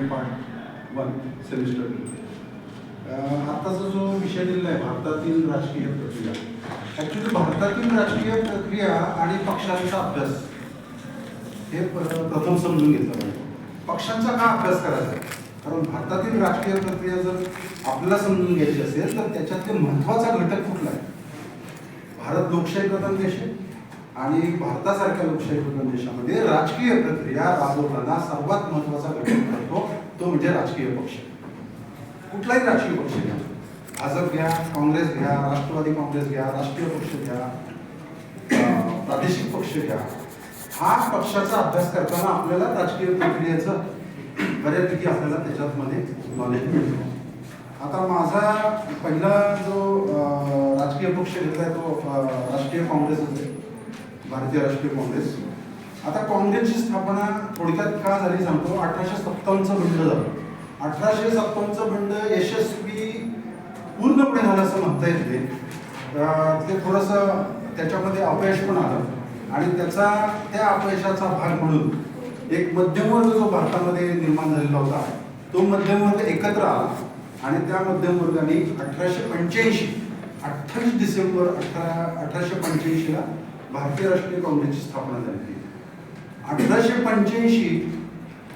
Second part 1 semester 2. आत्ताचा जो विषय दिलेला आहे भारतातील राजकीय प्रक्रिया, ॲक्च्युली भारतातील राजकीय प्रक्रिया आणि पक्षांचा अभ्यास हे प्रथम समजून घेतलं पाहिजे. पक्षांचा का अभ्यास करायचा? कारण भारतातील राजकीय प्रक्रिया जर आपल्याला समजून घ्यायची असेल तर त्याच्यातले महत्त्वाचा घटक कुठला आहे? भारत लोकशाही प्रधान देश आहे आणि भारतासारख्या लोकशाही प्रधान देशामध्ये राजकीय प्रक्रिया राबवताना सर्वात महत्त्वाचा घटक ठरतो तो म्हणजे राजकीय पक्ष. कुठलाही राजकीय पक्ष घ्या, भाजप घ्या, काँग्रेस घ्या, राष्ट्रवादी काँग्रेस घ्या, राष्ट्रीय पक्ष घ्या, प्रादेशिक पक्ष घ्या, हा पक्षाचा अभ्यास करताना आपल्याला राजकीय प्रक्रियेचं बऱ्यापैकी आपल्याला त्याच्यामध्ये नॉलेज मिळतो. आता माझा पहिला जो राजकीय पक्ष घेतला आहे तो राष्ट्रीय काँग्रेसच आहे, भारतीय राष्ट्रीय काँग्रेस. आता काँग्रेसची स्थापना थोडक्यात का झाली सांगतो. 1857चं बंड झालं. 1857चं बंड यशस्वी पूर्णपणे झालं असं म्हणता येत नाही. ते थोडंसं त्याच्यामध्ये अपयश पण आलं आणि त्या अपयशाचा भाग म्हणून एक मध्यमवर्ग जो भारतामध्ये निर्माण झालेला होता तो मध्यमवर्ग एकत्र आला आणि त्या मध्यमवर्गाने 1885 28 डिसेंबर 1885ला भारतीय राष्ट्रीय काँग्रेसची स्थापना झाली. 1885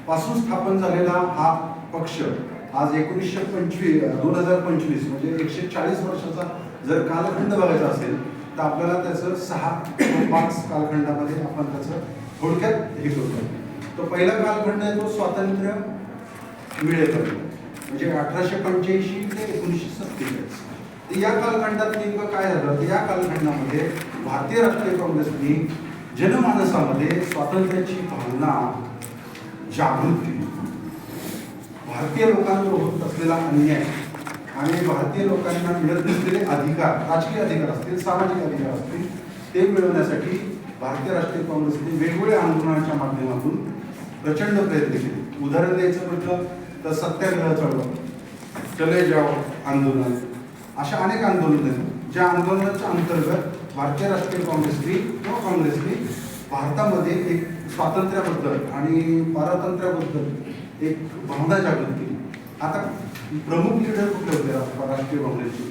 पासून स्थापन झालेला हा पक्ष आज 2025 म्हणजे 140 वर्षाचा जर कालखंड बघायचा असेल तर आपल्याला त्याचं 6 किंवा 5 कालखंडामध्ये आपण त्याचं थोडक्यात हे करतो. तो पहिला कालखंड आहे तो स्वातंत्र्य मिळेपर्यंत म्हणजे 1885 ते 1947. तर या कालखंडात नेमकं काय झालं तर या कालखंडामध्ये भारतीय राष्ट्रीय काँग्रेसने जनमानसामध्ये स्वातंत्र्याची भावना जागृत केली. भारतीय लोकांवर होत असलेला अन्याय आणि भारतीय लोकांना मिळत नसलेले अधिकार, राजकीय अधिकार असतील, सामाजिक अधिकार असतील, ते मिळवण्यासाठी भारतीय राष्ट्रीय काँग्रेसने वेगवेगळ्या आंदोलनाच्या माध्यमातून प्रचंड प्रयत्न केले. उदाहरण द्यायचं म्हटलं तर सत्याग्रह चळवळ, चले जाओ आंदोलन, अशा अनेक आंदोलन आहेत ज्या आंदोलनाच्या अंतर्गत भारतीय राष्ट्रीय काँग्रेसने भारतामध्ये एक स्वातंत्र्याबद्दल आणि पारतंत्र्याबद्दल एक भावना जागृत केली. आता प्रमुख लीडर कुठले होते राष्ट्रीय काँग्रेसचे?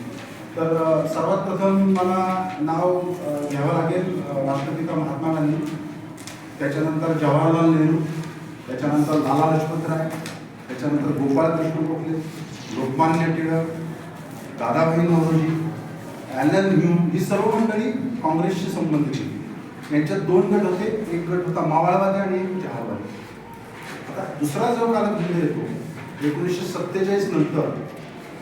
तर सर्वात प्रथम मला नाव घ्यावं लागेल राष्ट्रपिता महात्मा गांधी, त्याच्यानंतर जवाहरलाल नेहरू, त्याच्यानंतर लाला लजपत राय, त्याच्यानंतर गोपाळकृष्ण गोखले, लोकमान्य टिळक, दादाभाई नौरोजी, ॲलन ह्यूम, ही सर्व मंडळी काँग्रेसशी संबंधित होती. यांच्यात 2 गट होते, एक गट होता मावळवादी आणि एक जहालवादी. आता दुसरा जो कालखंड येतो 1947 नंतर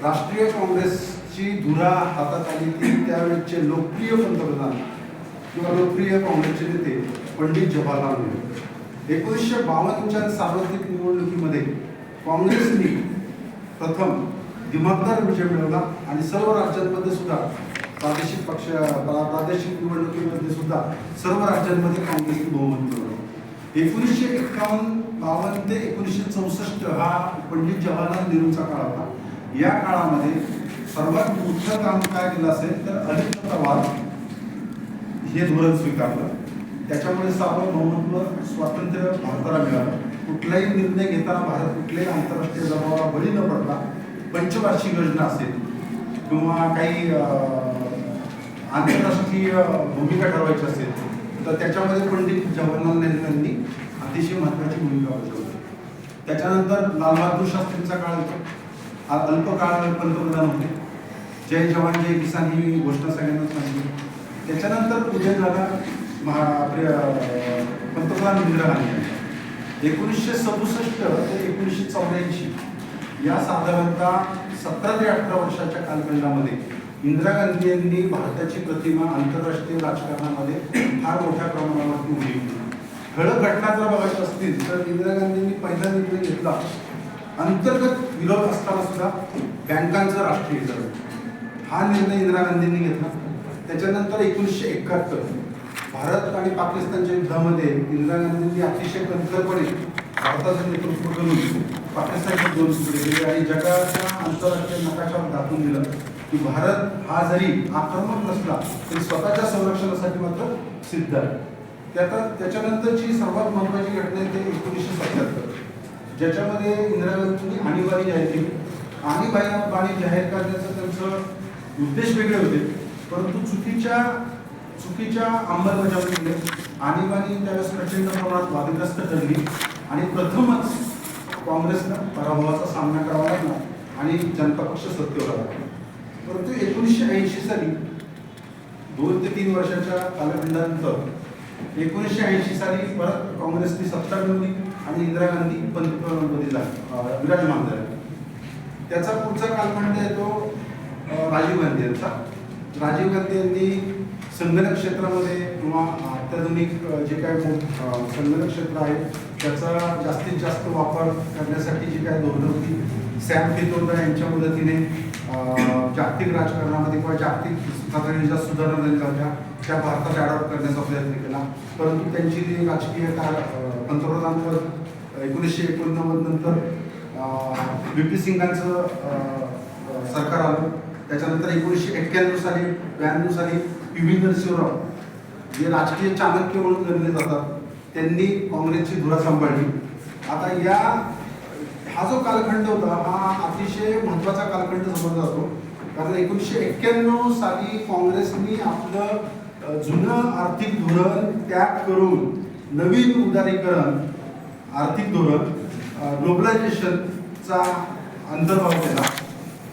राष्ट्रीय काँग्रेसची धुरा हातात आली ती त्यावेळेचे लोकप्रिय पंतप्रधान किंवा लोकप्रिय काँग्रेसचे नेते पंडित जवाहरलाल नेहरू. 1952च्या सार्वत्रिक निवडणुकीमध्ये काँग्रेसने प्रथम दिमागदार विजय मिळवला आणि सर्व राज्यांमध्ये सुद्धा प्रादेशिक निवडणुकीमध्ये सुद्धा सर्व राज्यांमध्ये काँग्रेसने बहुमत मिळवलं. 1951 ते 1964 हा पंडित जवाहरलाल नेहरूचा काळ होता. या काळामध्ये सर्वात मोठं काम काय केलं असेल तर अलिप्ततावाद हे धोरण स्वीकारलं. त्याच्यामुळे सार्वभौमत्व स्वातंत्र्य भारताला मिळालं. कुठलाही निर्णय घेताना भारत कुठल्याही आंतरराष्ट्रीय दबावाला बळी न पडता पंचवार्षिक योजना असेल किंवा काही आंतरराष्ट्रीय भूमिका ठरवायची असेल तर त्याच्यामध्ये पंडित जवाहरलाल नेहरू यांनी अतिशय महत्त्वाची भूमिका बजावली. त्याच्यानंतर लालबहादूर शास्त्रींचा काळ होता. अल्पकाळ पंतप्रधान होते. जय जवान जय किसान ही घोषणा सगळ्यांनाच माहिती. त्याच्यानंतर पुढे झाला पंतप्रधान इंदिरा गांधी. 1967 ते 1984 या साधारणतः 17 ते 18 वर्षाच्या कालखंडामध्ये इंदिरा गांधी यांनी भारताची प्रतिमा आंतरराष्ट्रीय राजकारणामध्ये फार मोठ्या प्रमाणावरती उभी केली. ठळक घटना जर बघायच्या असतील तर इंदिरा गांधींनी पहिला निर्णय घेतला अंतर्गत विरोध असताना सुद्धा बँकांचं राष्ट्रीयीकरण. हा निर्णय इंदिरा गांधींनी घेतला. त्याच्यानंतर 1971 भारत आणि पाकिस्तानच्या युद्धामध्ये इंदिरा गांधींनी अतिशय कणखरपणे भारताचं नेतृत्व करून पाकिस्तानचे 2 तुकडे केले आणि जगाच्या आंतरराष्ट्रीय नकाशावर दाखवून दिलं की भारत हा जरी आक्रमक नसला तरी स्वतःच्या संरक्षणासाठी मात्र सिद्ध आहे. त्याच्यानंतरची सर्वात महत्त्वाची घटना आहे ते 1977 ज्याच्यामध्ये इंदिरा गांधींनी आणीबाणी जाहीर केली. आणीबाणी जाहीर करण्याचं त्यांचं उद्देश वेगळे होते, परंतु चुकीच्या अंमलबजावणीमुळे आणीबाणी त्यावेळेस प्रचंड प्रमाणात वादग्रस्त ठरली आणि प्रथमच काँग्रेसनं पराभवाचा सामना करावा लागला आणि जनता पक्ष सत्तेवर आला. परंतु 1980 साली 2 ते 3 वर्षाच्या कालखंडानंतर 1980 साली परत काँग्रेसनी सत्ता मिळवली आणि इंदिरा गांधी पंतप्रधानपदी विराजमान झाले. त्याचा पुढचा कालखंड येतो राजीव गांधी यांचा. राजीव गांधी यांनी संगणक क्षेत्रामध्ये किंवा अत्याधुनिक जे काय संगणक क्षेत्र आहे त्याचा जास्तीत जास्त वापर करण्यासाठी जी काय धोरणं होती सॅम पित्रोदा यांच्या मदतीने जागतिक राजकारणामध्ये किंवा जागतिक ज्या सुधारणा झालेल्या होत्या त्या भारतात ॲडॉप्ट करण्याचा प्रयत्न केला. परंतु त्यांची जी राजकीय पंतप्रधानपद 1989 नंतर VP सिंगांचं सरकार आलं. त्याच्यानंतर 1991 साली 92 साली PV नरसिंहराव जे राजकीय चाणक्य म्हणून गणले जातात त्यांनी काँग्रेसची धुरा सांभाळली. आता हा जो कालखंड होता हा अतिशय महत्त्वाचा कालखंड समजला जातो, कारण 1991 साली काँग्रेसनी आपलं जुनं आर्थिक धोरण त्याग करून नवीन उदारीकरण आर्थिक धोरण ग्लोबलायझेशनचा अंतर्भाव केला.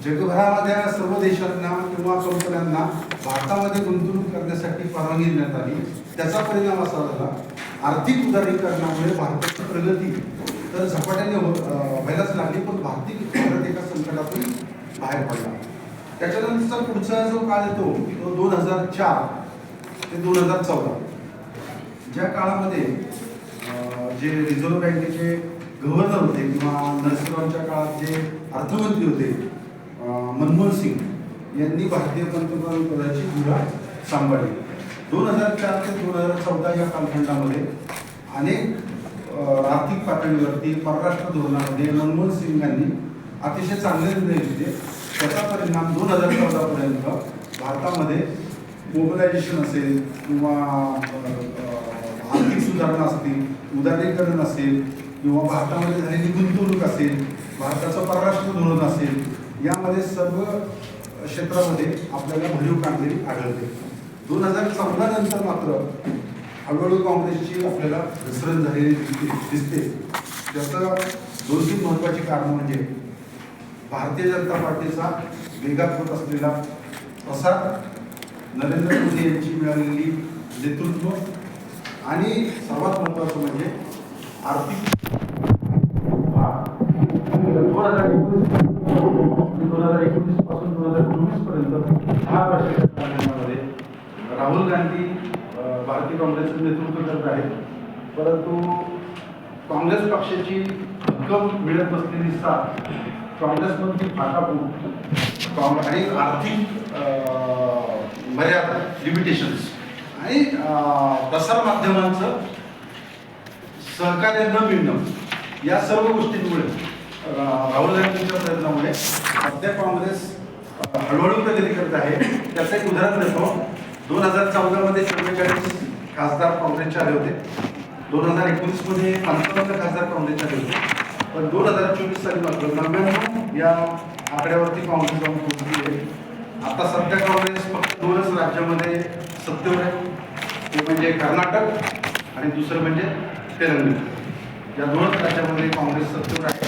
जगभरामधल्या सर्व देशांना किंवा कंपन्यांना भारतामध्ये गुंतवणूक करण्यासाठी परवानगी देण्यात आली. त्याचा परिणाम असा झाला आर्थिक उदारीकरणामुळे भारताची प्रगती तर झपाट्याने व्हायलाच लागली, पण भारत एका संकटातून बाहेर पडला. त्याच्यानंतरचा पुढचा जो काळ येतो तो 2004 ते 2014. ज्या काळामध्ये जे रिझर्व्ह बँकेचे गव्हर्नर होते किंवा नरसिंहरावांच्या काळात जे अर्थमंत्री होते मनमोहन सिंग यांनी भारतीय पंतप्रधान पदाची धुरा सांभाळली. 2004 ते 2014 या कालखंडामध्ये अनेक आर्थिक पातळीवरती परराष्ट्र धोरणामध्ये मनमोहन सिंगांनी अतिशय चांगले निर्णय घेतले. त्याचा परिणाम 2014 पर्यंत भारतामध्ये मोबिलायझेशन असेल किंवा आर्थिक सुधारणा असतील, उदारीकरण असेल किंवा भारतामध्ये झालेली गुंतवणूक असेल, भारताचं परराष्ट्र धोरण असेल, यामध्ये सर्व क्षेत्रामध्ये आपल्याला भरीव कामगिरी आढळते. 2014 नंतर मात्र हळूहळू काँग्रेसची आपल्याला घसरण झालेली दिसते. त्याचं 2-3 महत्त्वाची कारणं म्हणजे भारतीय जनता पार्टीचा वेगात होत असलेला प्रसार, नरेंद्र मोदी यांची मिळालेली नेतृत्व आणि सर्वात महत्त्वाचं म्हणजे आर्थिक 2019 पासून 2024 पर्यंत 10 वर्षाच्या कालावधीमध्ये राहुल गांधी भारतीय काँग्रेसचं नेतृत्व करत आहेत. परंतु काँग्रेस पक्षाची भक्कम मिळत नसलेली साथ, काँग्रेसमधली फाटाफूट आणि आर्थिक मर्यादा लिमिटेशन्स आणि प्रसारमाध्यमांचं सहकार्य न मिळणं या सर्व गोष्टींमुळे राहुल गांधींच्या प्रयत्नामुळे सध्या काँग्रेस हळूहळू प्रगती करत आहे. त्याचं एक उदाहरण देतो. 2014 मध्ये 44 खासदार काँग्रेसचे आले होते. 2019 मध्ये 55 खासदार काँग्रेसचे आले होते. पण 2024 साली मात्र 99 या आकड्यावरती काँग्रेस जाऊन पोहोचली आहे. आता सध्या काँग्रेस फक्त 2च राज्यामध्ये सत्तेवर आहे, ते म्हणजे कर्नाटक आणि दुसरं म्हणजे तेलंगणा. या 2च राज्यामध्ये काँग्रेस सत्तेवर आहे.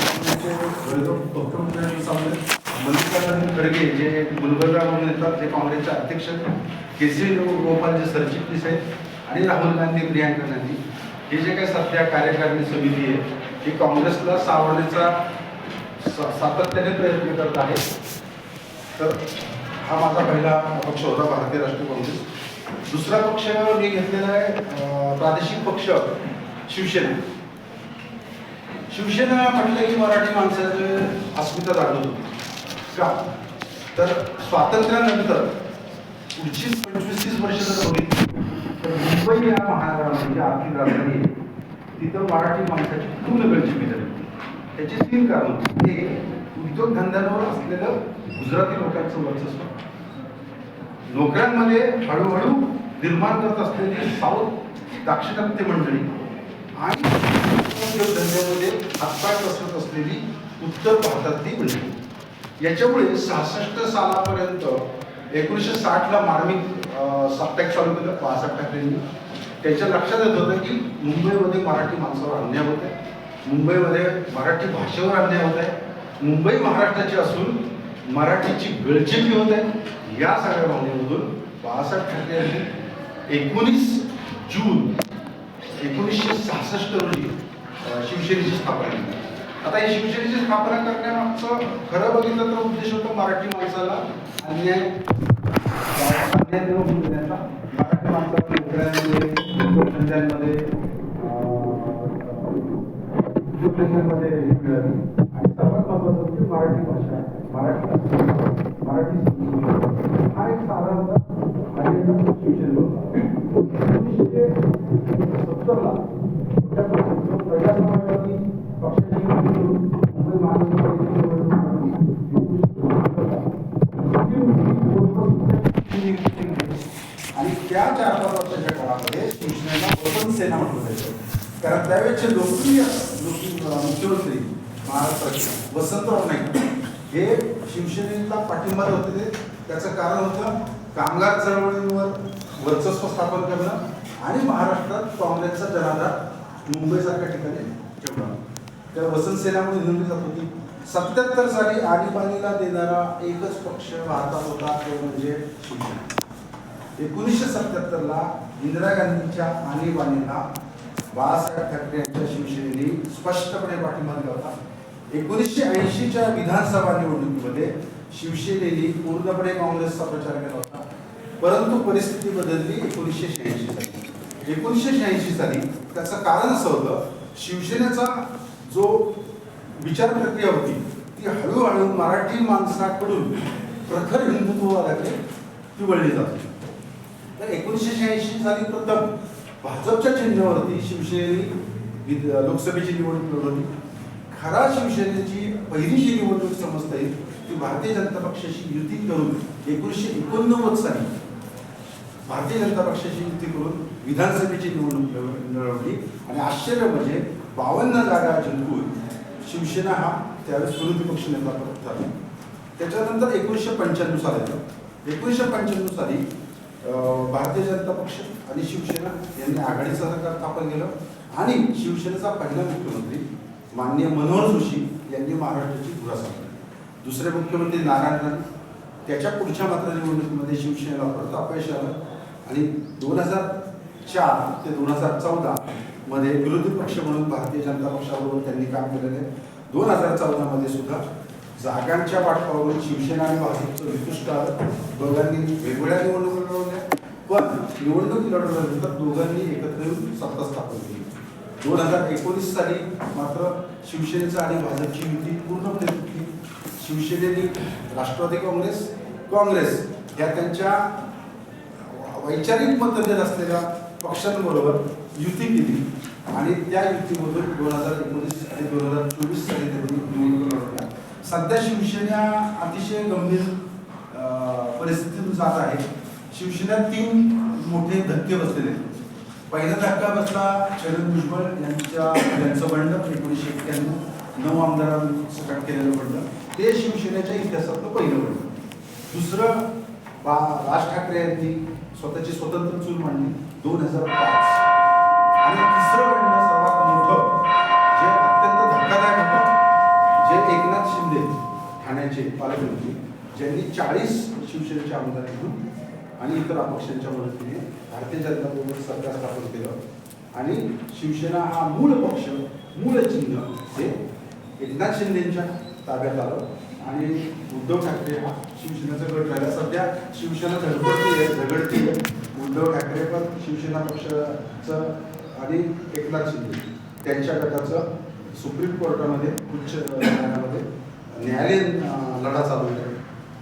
मल्लिकार्जुन खरगे जे गुलबर्गावरून येतात, जे काँग्रेसचे अध्यक्ष, केसी वेणुगोपाल जे सरचिटणीस आहेत आणि राहुल गांधी, प्रियांका गांधी हे जे काही सध्या कार्यकारिणी समिती आहे ही काँग्रेसला सावरण्याचा सातत्याने प्रयत्न करत आहे. तर हा माझा पहिला पक्ष होता भारतीय राष्ट्रीय काँग्रेस. दुसरा पक्ष मी घेतलेला आहे प्रादेशिक पक्ष शिवसेना. शिवसेना म्हटलं की मराठी माणसाचं अस्मिता जागृत होती. का तर स्वातंत्र्यानंतर पुढची 25-30 वर्ष जर बघितली तर मुंबई या महानगरामध्ये आर्थिक राजधानी आहे, तिथं मराठी माणसाची पूर्ण गळचेपी झाली. त्याची 3 कारणं. एक, उद्योगधंद्यांवर असलेलं गुजराती लोकांचं वर्चस्व, नोकऱ्यांमध्ये हळूहळू निर्माण करत असलेली साऊथ दाक्षिणात्य मंडळी आणि उद्योगधंद्यामध्ये हातपाय पसरत असलेली उत्तर भारतातली मंडळी. याच्यामुळे 66 सालापर्यंत 1960ला मार्मिक साप्ताहिक चालू केलं बाळासाहेब ठाकरेंनी. त्यांच्या लक्षात येत होतं की मुंबईमध्ये मराठी माणसावर अन्याय होत आहे, मुंबईमध्ये मराठी भाषेवर अन्याय होत आहे, मुंबई महाराष्ट्राची असून मराठीची गळचेपी होत आहे. या सगळ्या भावनेमधून बाळासाहेब ठाकरे यांनी 19 जून 1966 रोजी शिवसेनेची स्थापना केली. आता ही शिवसेनेची स्थापना करण्यामागचं खरं बघितलं तर उद्देश होता मराठी माणसाला अन्याय देण्याचा, मराठी माणसाला नोकऱ्यांमध्ये, उद्योगधंद्यांमध्ये आणि सर्वात महत्त्वाचं म्हणजे मराठी भाषा, मराठी हा एक साधारणतः शिवसेनेला 1970ला पहिल्या समाजवादी पक्षाची मुंबई महानगरपालिकेची आणि त्या 4-5 वर्षाच्या काळामध्ये शिवसेनेला वसंत सेना म्हटलं जायचं. कारण त्यावेळेचे लोकप्रिय मुख्यमंत्री महाराष्ट्राचे वसंतराव नाईक हे शिवसेनेला पाठिंबा होते. त्याचं कारण होतं कामगार चळवळीवर वर्चस्व स्थापन करणं आणि महाराष्ट्रात काँग्रेसचा जनाधार मुंबईसारख्या ठिकाणी ठेवणं. त्या वसंत सेनामुळे निवडली जात होती. 77 साली आणीबाणीला देणारा एकच पक्ष भारतात होता, तो म्हणजे शिवसेना. 1977ला इंदिरा गांधींच्या आणीबाणीला बाळासाहेब ठाकरे यांच्या शिवसेनेने स्पष्टपणे पाठिंबा दिला होता. 1980च्या विधानसभा निवडणुकीमध्ये शिवसेनेने पूर्णपणे काँग्रेसचा प्रचार केला होता. परंतु परिस्थिती बदलली 1986 साली. 1986 साली त्याचं कारण असं होतं, शिवसेनेचा जो विचार प्रक्रिया होती ती हळूहळू मराठी माणसाकडून प्रखर हिंदुत्ववादाकडे ती वळली जाते. तर 1986 साली प्रथम भाजपच्या चिन्हावरती शिवसेनेने लोकसभेची निवडणूक लढवली. खरा शिवसेनेची पहिली जी निवडणूक समजता येईल ती भारतीय जनता पक्षाशी युती करून 1989 साली भारतीय जनता पक्षाची युती करून विधानसभेची निवडणूक लढवली आणि आश्चर्य म्हणजे 52 जागा जिंकून शिवसेना हा त्यावेळेस विरोधी पक्ष नेता ठरला. त्याच्यानंतर 1995 साल येतं. 1995 साली भारतीय जनता पक्ष आणि शिवसेना यांनी आघाडीचं सरकार स्थापन केलं आणि शिवसेनेचा पहिला मुख्यमंत्री माननीय मनोहर जोशी यांनी महाराष्ट्राची धुरा सांभाळली. दुसरे मुख्यमंत्री नारायण राणे. त्याच्या पुढच्या मात्र निवडणुकीमध्ये शिवसेनेला परत अपयश आलं आणि 2004 ते 2014 मध्ये विरोधी पक्ष म्हणून भारतीय जनता पक्षाबरोबर त्यांनी काम केलेलं आहे. 2014 मध्ये सुद्धा जागांच्या वाटपावरून शिवसेना आणि भाजपचं वितुष्ट आलं. दोघांनी वेगवेगळ्या निवडणुका लढवल्या, पण निवडणूक लढवल्यानंतर दोघांनी एकत्र येऊन सत्ता स्थापन केली. 2019 साली मात्र शिवसेनेचा आणि भाजपची युती पूर्णपणे तुटली. शिवसेनेने राष्ट्रवादी काँग्रेस या त्यांच्या वैचारिक मतभेद असलेल्या पक्षांबरोबर युती केली आणि त्या युतीमधून 2019 आणि 2024 साली त्यांनी निवडणूक लढवल्या. सध्या शिवसेना अतिशय गंभीर परिस्थितीतून जात आहे. शिवसेनेत 3 मोठे धक्के बसलेले. पहिला धक्का बसला छगन भुजबळ यांचं बंड 1991 9 आमदारांनी सकट केलेलं बंड. ते शिवसेनेच्या इतिहासातलं पहिलं बंड. दुसरं राज ठाकरे यांनी स्वतःची स्वतंत्र चूल मांडली 2005. आणि तिसरं बंड सर्वात मोठं जे अत्यंत धक्कादायक होतं, जे एकनाथ शिंदे ठाण्याचे पालकमंत्री ज्यांनी 40 शिवसेनेच्या आमदारांकडून आणि इतर अपक्षांच्या मदतीने भारतीय जनता पक्षाचं सरकार स्थापन केलं आणि शिवसेना हा मूळ पक्ष, मूळ चिन्ह हे एकनाथ शिंदेच्या ताब्यात आलं आणि उद्धव ठाकरे हा शिवसेनेचा गट राहिला. सध्या शिवसेना झगडती आहे. उद्धव ठाकरे पण शिवसेना पक्षाचं आणि एकनाथ शिंदे त्यांच्या गटाचं सुप्रीम कोर्टामध्ये उच्च न्यायालयामध्ये न्यायालयीन लढा चालू आहे.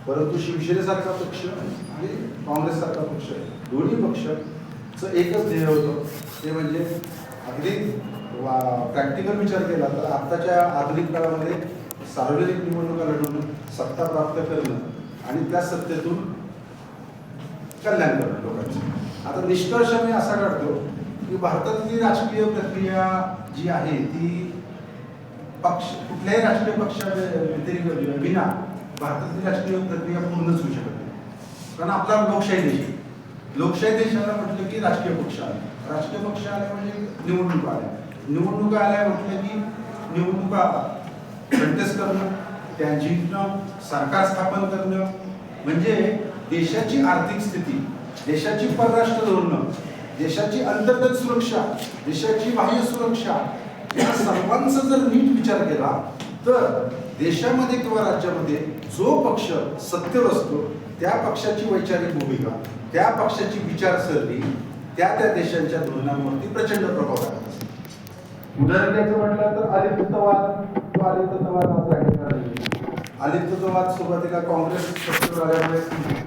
परंतु शिवसेनेसारखा पक्ष आणि काँग्रेससारखा पक्ष दोन्ही पक्षाचं एकच ध्येय होतं, ते म्हणजे अगदी प्रॅक्टिकल विचार केला तर आत्ताच्या आधुनिक काळामध्ये सार्वजनिक निवडणुका लढवणं, सत्ता प्राप्त करणं आणि त्या सत्तेतून कल्याण करणं लोकांचं. आता निष्कर्ष मी असा काढतो की भारतातली राजकीय प्रक्रिया जी आहे ती कुठल्याही राजकीय पक्षा व्यतिरिक्त विना भारतातली राजकीय प्रक्रिया पूर्णच होऊ शकत नाही. कारण आपला लोकशाही देश आहे. लोकशाही देशाला म्हटलं की राजकीय पक्ष आले, राजकीय पक्ष आले म्हणजे निवडणुका आल्या, निवडणुका आल्या म्हटलं की निवडणुका कंटेस्ट करणं, त्या जिंकणं, सरकार स्थापन करणं, म्हणजे देशाची आर्थिक स्थिती, देशाची परराष्ट्र धोरणं, देशाची अंतर्गत सुरक्षा, देशाची बाह्य सुरक्षा या सर्वांचा जर नीट विचार केला तर देशामध्ये किंवा राज्यामध्ये जो पक्ष सत्तेवर असतो त्या पक्षाची वैचारिक भूमिका, त्या पक्षाची विचारसरणी त्या त्या देशांच्या धोरणांवरती प्रचंड प्रभाव टाकत असते. उदाहरण द्यायचं म्हटलं तर अलिप्तवाद अलिप्तवाद सुरुवातीला काँग्रेस सत्तेवर आल्यामुळे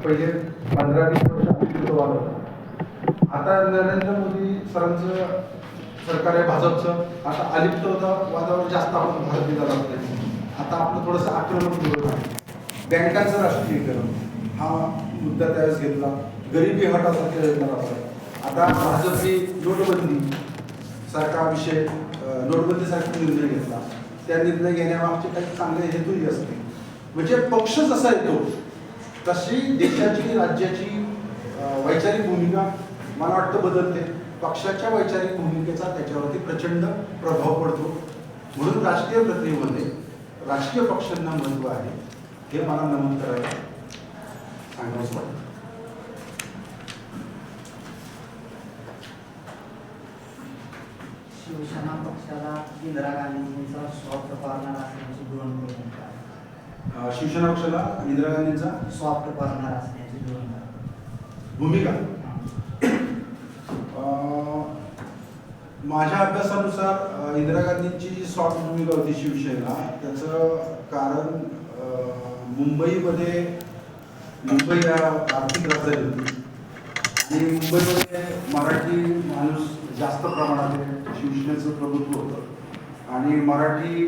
पहिले 15-20 वर्ष अलिप्तवाद होता. आता नरेंद्र मोदी सरांचं सरकार आहे भाजपचं, आता अलिप्तवादावर जास्त आपण भर दिला जातो. आता आपलं थोडंसं आक्रमक धोरण आहे. बँकांचं राष्ट्रीयकरण हा मुद्दा त्यावेळेस घेतला, गरिबी हटासाठी योजना राबवली. आता भाजपने नोटबंदी सारखा विषय, नोटबंदीसारखा निर्णय घेतला. त्या निर्णय घेण्यामागचे काही चांगले हेतूही असते. म्हणजे पक्ष जसा येतो तशी देशाची राज्याची वैचारिक भूमिका मला वाटतं बदलते. पक्षाच्या वैचारिक भूमिकेचा त्याच्यावरती प्रचंड प्रभाव पडतो. म्हणून राजकीय प्रक्रियेमध्ये राजकीय पक्षांना महत्त्व आहे हे मला नमूद करायला सांगायचं वाटतं. शिवसेना पक्षाला इंदिरा गांधींचा सॉफ्ट कॉर्नर असण्याची धोरण शिवसेना पक्षाला इंदिरा गांधींचा सॉफ्ट कॉर्नर असण्याची धोरण भूमिका माझ्या अभ्यासानुसार इंदिरा गांधींची जी सॉफ्ट भूमिका होती शिवसेना, त्याचं कारण मुंबई या आर्थिक राजधानी होती आणि मुंबईमध्ये मराठी माणूस जास्त प्रमाणात शिवसेनेचं प्रभुत्व होतं आणि मराठी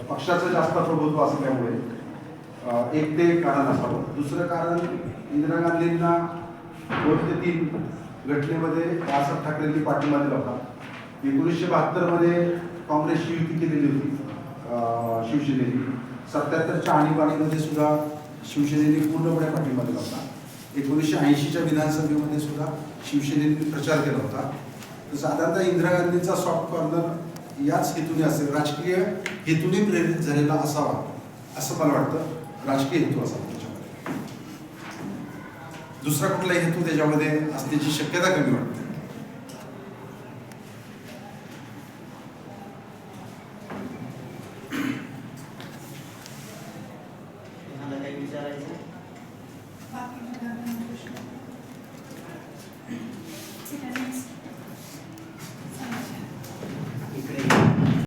पक्षाचं जास्त प्रभुत्व असल्यामुळे एक ते कारण असावं. दुसरं कारण इंदिरा गांधींना 2 ते 3 घटनेमध्ये बाळासाहेब ठाकरेंनी पाठिंबा दिला होता. 1972 मध्ये काँग्रेसची युती केलेली होती शिवसेनेने. 77च्या आणीबाणीमध्ये सुद्धा शिवसेनेने पूर्णपणे पाठिंबा दिला होता. 1980च्या विधानसभेमध्ये सुद्धा शिवसेनेने प्रचार केला होता. तर साधारणतः इंदिरा गांधींचा सॉफ्ट कॉर्नर याच हेतूने असेल, राजकीय हेतूने प्रेरित झालेला असावा असं मला वाटतं. राजकीय हेतू असावा त्याच्यामध्ये, दुसरा कुठलाही हेतू त्याच्यामध्ये असण्याची शक्यता कमी वाटते.